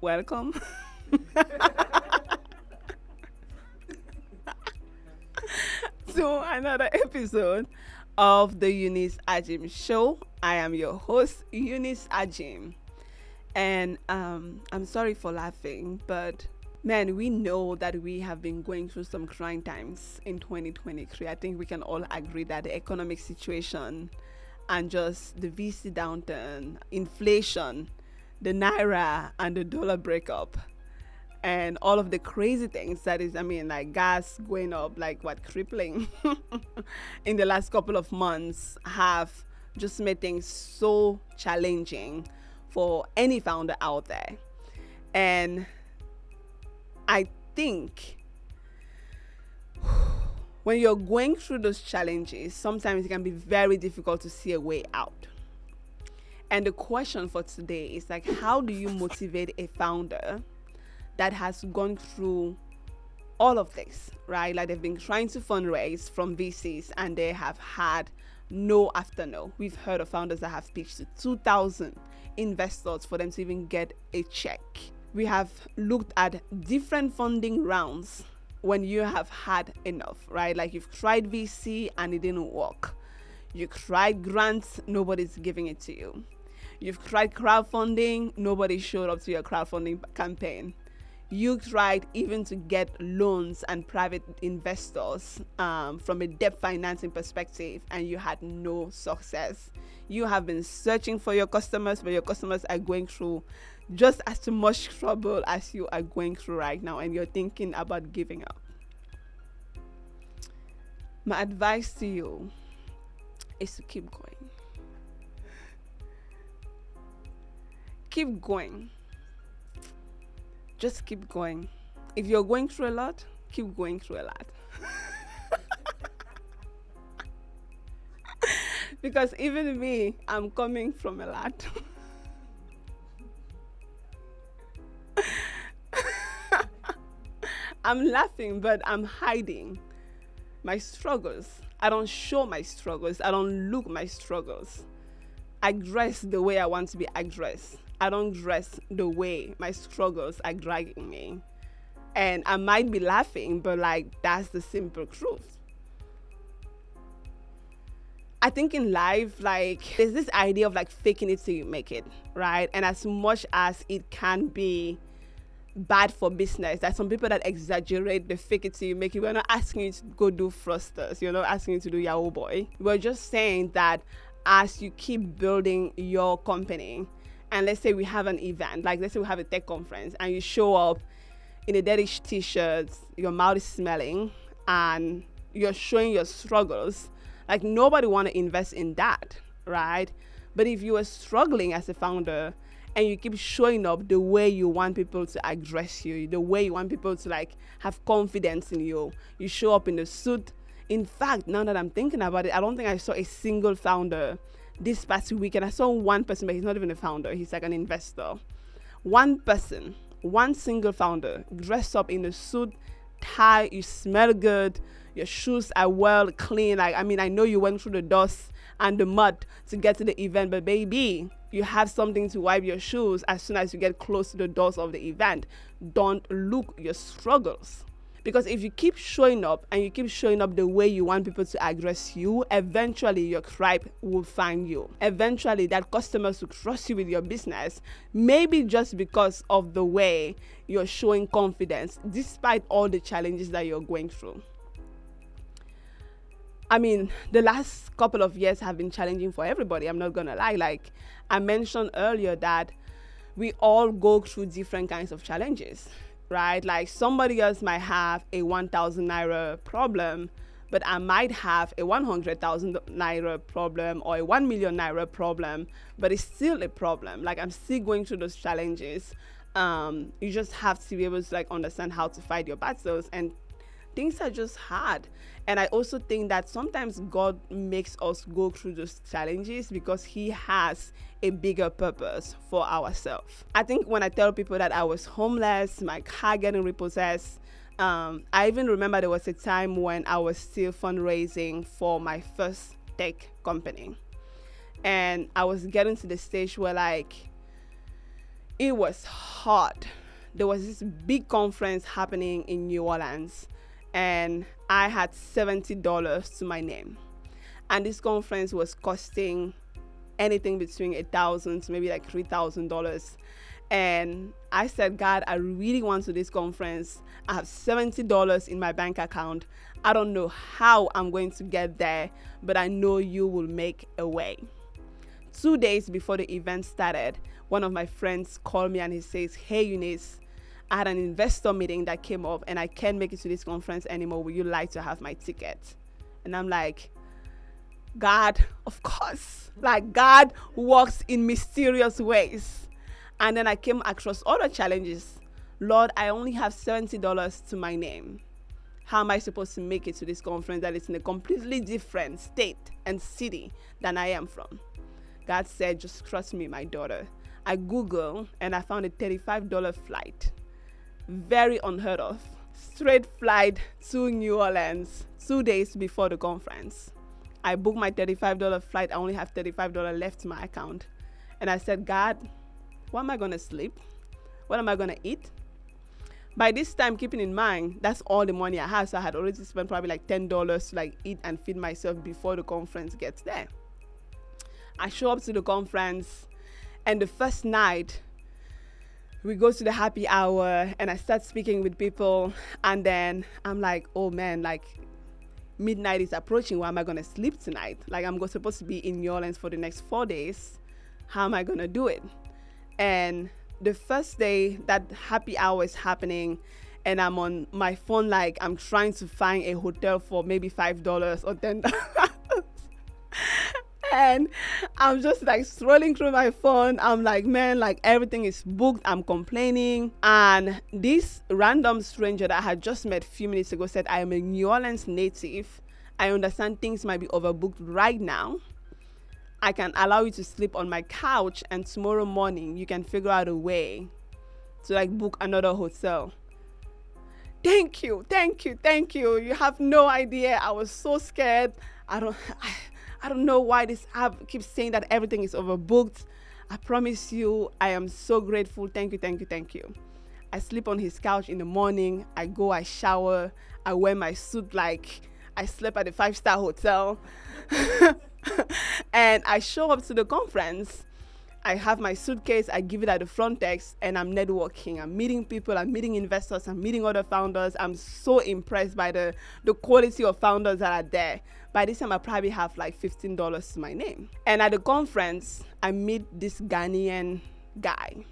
Welcome to another episode of the Eunice Ajim Show. I am your host, Eunice Ajim. And I'm sorry for laughing, but man, we know that we have been going through some trying times in 2023. I think we can all agree that the economic situation and just the VC downturn, inflation, the naira and the dollar breakup, and all of the crazy things that is, I mean, like gas going up, like what, crippling in the last couple of months have just made things so challenging for any founder out there. And I think when you're going through those challenges, sometimes it can be very difficult to see a way out. And the question for today is like, how do you motivate a founder that has gone through all of this, right? Like they've been trying to fundraise from VCs and they have had no after no. We've heard of founders that have pitched to 2,000 investors for them to even get a check. We have looked at different funding rounds when you have had enough, right? Like you've tried VC and it didn't work. You tried grants, nobody's giving it to you. You've tried crowdfunding, nobody showed up to your crowdfunding campaign. You tried even to get loans and private investors from a debt financing perspective, and you had no success. You have been searching for your customers, but your customers are going through just as much trouble as you are going through right now, and you're thinking about giving up. My advice to you is to keep going. Keep going. Just keep going. If you're going through a lot, keep going through a lot. Because even me, I'm coming from a lot. I'm laughing, but I'm hiding my struggles. I don't show my struggles. I don't look my struggles. I dress the way I want to be addressed. I don't dress the way my struggles are dragging me. And I might be laughing, but like that's the simple truth. I think in life, like there's this idea of like faking it till you make it, right? And as much as it can be bad for business, there's some people that exaggerate the fake it till you make it. We're not asking you to go do thrusters. You're not asking you to do Yahoo Boy. We're just saying that as you keep building your company, and let's say we have an event, like let's say we have a tech conference and you show up in a dirty t-shirt, your mouth is smelling and you're showing your struggles, like nobody want to invest in that, right? But if you are struggling as a founder and you keep showing up the way you want people to address you, the way you want people to like have confidence in you, you show up in the suit. In fact, now that I'm thinking about it, I don't think I saw a single founder this past weekend. I saw one person, but he's not even a founder. He's like an investor. One person, one single founder, dressed up in a suit, tie, you smell good, your shoes are well clean. Like, I mean, I know you went through the dust and the mud to get to the event, but baby, you have something to wipe your shoes as soon as you get close to the doors of the event. Don't look your struggles. Because if you keep showing up and you keep showing up the way you want people to address you, eventually your tribe will find you. Eventually that customers will trust you with your business, maybe just because of the way you're showing confidence, despite all the challenges that you're going through. I mean, the last couple of years have been challenging for everybody. I'm not going to lie. Like I mentioned earlier that we all go through different kinds of challenges. Right? Like somebody else might have a 1,000 naira problem, but I might have a 100,000 naira problem or a 1 million naira problem, but it's still a problem. Like I'm still going through those challenges. You just have to be able to like understand how to fight your battles, and things are just hard. And I also think that sometimes God makes us go through those challenges because he has a bigger purpose for ourselves. I think when I tell people that I was homeless, my car getting repossessed, I even remember there was a time when I was still fundraising for my first tech company. And I was getting to the stage where like, It was hard. There was this big conference happening in New Orleans, and I had $70 to my name. And this conference was costing anything between $1,000 to maybe like $3,000. And I said, God, I really want to this conference. I have $70 in my bank account. I don't know how I'm going to get there, but I know you will make a way. 2 days before the event started, one of my friends called me and he says, hey, Eunice, I had an investor meeting that came up and I can't make it to this conference anymore. Would you like to have my ticket? And I'm like, God, of course. Like, God works in mysterious ways. And then I came across other challenges. Lord, I only have $70 to my name. How am I supposed to make it to this conference that is in a completely different state and city than I am from? God said, just trust me, my daughter. I Googled and I found a $35 flight. Very unheard of. Straight flight to New Orleans 2 days before the conference. I booked my $35 flight. I only have $35 left in my account. And I said, God, what am I going to sleep? What am I going to eat? By this time, keeping in mind, that's all the money I had. So I had already spent probably like $10 to like eat and feed myself before the conference gets there. I show up to the conference, and the first night, we go to the happy hour and I start speaking with people. And then I'm like, oh man, like midnight is approaching. Where am I going to sleep tonight? Like, I'm supposed to be in New Orleans for the next 4 days. How am I going to do it? And the first day that happy hour is happening and I'm on my phone, like I'm trying to find a hotel for maybe $5 or $10. And I'm just like scrolling through my phone. I'm like, man, like everything is booked. I'm complaining. And this random stranger that I had just met a few minutes ago said, I am a New Orleans native. I understand things might be overbooked right now. I can allow you to sleep on my couch, and tomorrow morning you can figure out a way to like book another hotel. Thank you. You have no idea. I was so scared. I don't know why this app keeps saying that everything is overbooked. I promise you, I am so grateful. Thank you. I sleep on his couch in the morning. I go, I shower. I wear my suit like I slept at a 5-star hotel. And I show up to the conference. I have my suitcase. I give it at the front desk and I'm networking. I'm meeting people. I'm meeting investors. I'm meeting other founders. I'm so impressed by the quality of founders that are there. By this time, I probably have like $15 to my name. And at the conference, I meet this Ghanaian guy.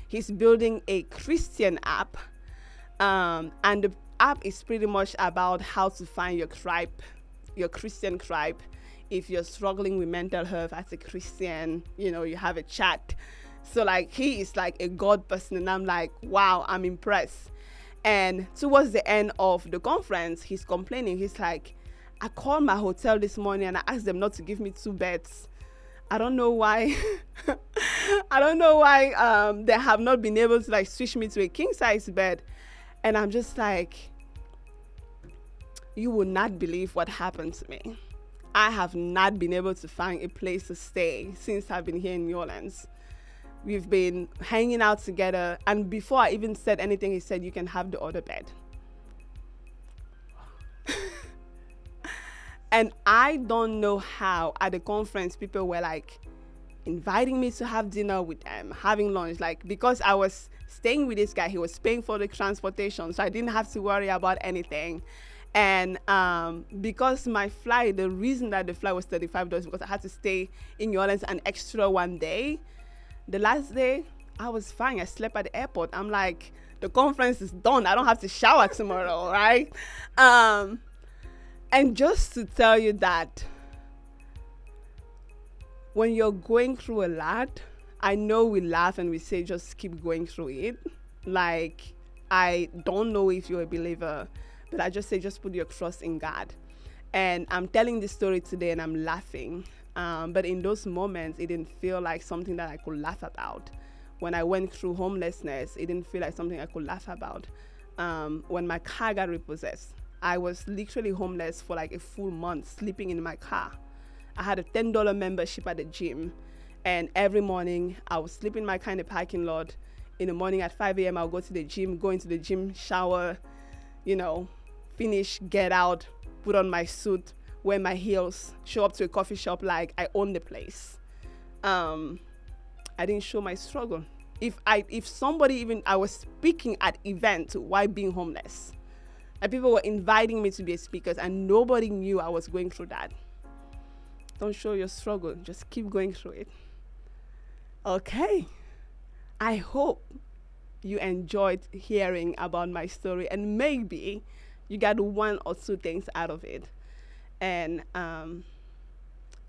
He's building a Christian app. And the app is pretty much about how to find your tribe, your Christian tribe. If you're struggling with mental health as a Christian, you have a chat. So like he is like a God person and I'm like, wow, I'm impressed. And towards the end of the conference, he's complaining. He's like, I called my hotel this morning and I asked them not to give me 2 beds. I don't know why. They have not been able to like switch me to a king size bed. And I'm just like, you will not believe what happened to me. I have not been able to find a place to stay since I've been here in New Orleans. We've been hanging out together. And before I even said anything, he said, you can have the other bed. And I don't know how at the conference people were like inviting me to have dinner with them, having lunch. Like, because I was staying with this guy, he was paying for the transportation. So I didn't have to worry about anything. And because my flight, the reason that the flight was $35 because I had to stay in New Orleans an extra 1 day. The last day, I was fine. I slept at the airport. I'm like, the conference is done. I don't have to shower tomorrow, right? And just to tell you that when you're going through a lot, I know we laugh and we say, just keep going through it. Like, I don't know if you're a believer, but I just say, just put your trust in God. And I'm telling this story today and I'm laughing. But in those moments, it didn't feel like something that I could laugh about. When I went through homelessness, it didn't feel like something I could laugh about. When my car got repossessed, I was literally homeless for like a full month, sleeping in my car. I had a $10 membership at the gym. And every morning, I would sleep in my car in the parking lot. In the morning at 5 a.m., I'll go to the gym, go into the gym, shower, finish, get out, put on my suit, wear my heels, show up to a coffee shop like I own the place. I didn't show my struggle. If somebody, even I was speaking at events while being homeless, and people were inviting me to be a speaker, and nobody knew I was going through that. Don't show your struggle. Just keep going through it. Okay. I hope you enjoyed hearing about my story, and maybe you got one or two things out of it. And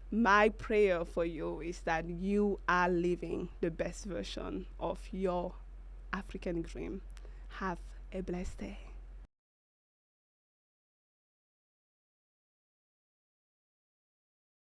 my prayer for you is that you are living the best version of your African dream. Have a blessed day.